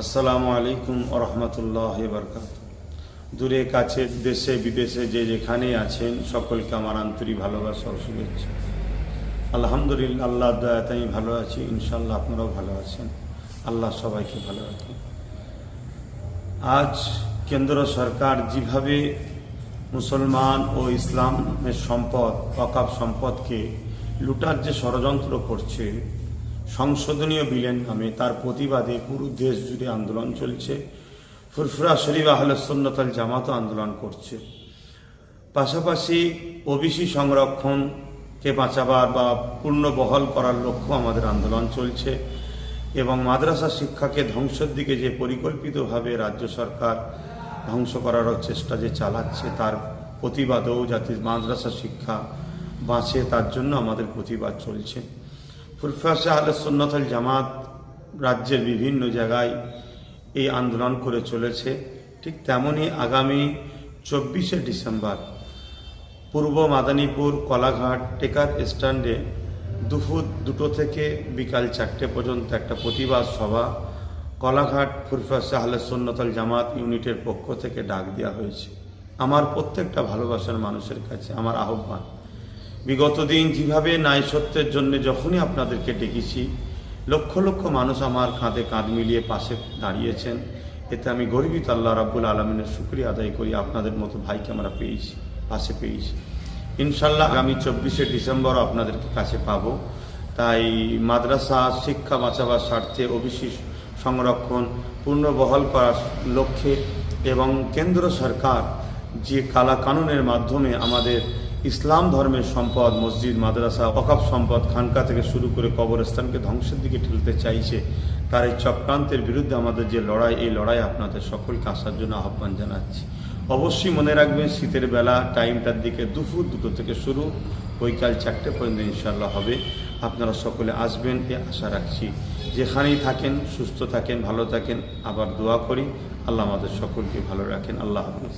আসসালামু আলাইকুম ওয়া রাহমাতুল্লাহি ওয়া বারাকাতুহু। দূরে কাছে দেশে বিদেশে যে যেখানেই আছেন সকলকে আমার আন্তরিক ভালোবাসা ও শুভেচ্ছা। আলহামদুলিল্লাহ, আল্লাহর দয়াতে আমি ভালো আছি, ইনশাআল্লাহ আপনারাও ভালো আছেন। আল্লাহ সবাইকে ভালো রাখেন। আজ কেন্দ্র সরকার যেভাবে মুসলমান ও ইসলামের সম্পদ, ওয়াকফ সম্পদকে লুটার যে ষড়যন্ত্র করছে সংশোধনীয় বিলের নামে, তার প্রতিবাদে পুরো দেশ জুড়ে আন্দোলন চলছে। ফুরফুরা শরীফ আহলে সুন্নাত ওয়াল জামাতও আন্দোলন করছে। পাশাপাশি ওবিসি সংরক্ষণকে বাঁচাবার বা পূর্ণ বহাল করার লক্ষ্য আমাদের আন্দোলন চলছে এবং মাদ্রাসা শিক্ষাকে ধ্বংসের দিকে যে পরিকল্পিতভাবে রাজ্য সরকার ধ্বংস করার চেষ্টা যে চালাচ্ছে, তার প্রতিবাদেও যাতে মাদ্রাসা শিক্ষা বাঁচে তার জন্য আমাদের প্রতিবাদ চলছে। ফুরফুরা আহলে সুন্নাত ওয়াল জামাত রাজ্যের বিভিন্ন জায়গায় এই আন্দোলন করে চলেছে। ঠিক তেমনই আগামী 24শে ডিসেম্বর পূর্ব মাদারীপুর কলাঘাট টেকার স্ট্যান্ডে দুপুর 2টো থেকে বিকাল 4টে পর্যন্ত একটা প্রতিবাদ সভা কলাঘাট ফুরফুরা আহলে সুন্নাত ওয়াল জামাত ইউনিটের পক্ষ থেকে ডাক দেওয়া হয়েছে। আমার প্রত্যেকটা ভালোবাসার মানুষের কাছে আমার আহ্বান, বিগত দিন যেভাবে ন্যায় সত্যের জন্য যখনই আপনাদেরকে ডেকেছি, লক্ষ লক্ষ মানুষ আমার কাঁধে কাঁধ মিলিয়ে পাশে দাঁড়িয়েছেন। এতে আমি গর্বিত, আল্লাহ রাব্বুল আলামিনের শুকরিয়া আদায় করি। আপনাদের মতো ভাইকে আমরা পেয়েছি, পাশে পেয়েছি। ইনশাল্লাহ আগামী 24শে ডিসেম্বর আপনাদেরকে কাছে পাবো। তাই মাদ্রাসা শিক্ষা বাঁচাবার স্বার্থে ওবিসি সংরক্ষণ পূর্ণ বহাল করার লক্ষ্যে এবং কেন্দ্র সরকার যে কালা কানুনের মাধ্যমে আমাদের ইসলাম ধর্মের সম্পদ, মসজিদ, মাদ্রাসা, ওয়াকফ সম্পদ, খানকা থেকে শুরু করে কবরস্থানকে ধ্বংসের দিকে ঠেলতে চাইছে, তার এই চক্রান্তের বিরুদ্ধে আমাদের যে লড়াই, এই লড়াই আপনাদের সকলকে আসার জন্য আহ্বান জানাচ্ছি। অবশ্যই মনে রাখবেন, শীতের বেলা টাইমটার দিকে দুপুর 2টো থেকে শুরু, বৈকাল 4টে পর্যন্ত ইনশাআল্লাহ হবে। আপনারা সকলে আসবেন এ আশা রাখছি। যেখানেই থাকেন সুস্থ থাকেন, ভালো থাকেন। আবার দোয়া করি আল্লাহ আমাদের সকলকে ভালো রাখেন। আল্লাহ হাফেজ।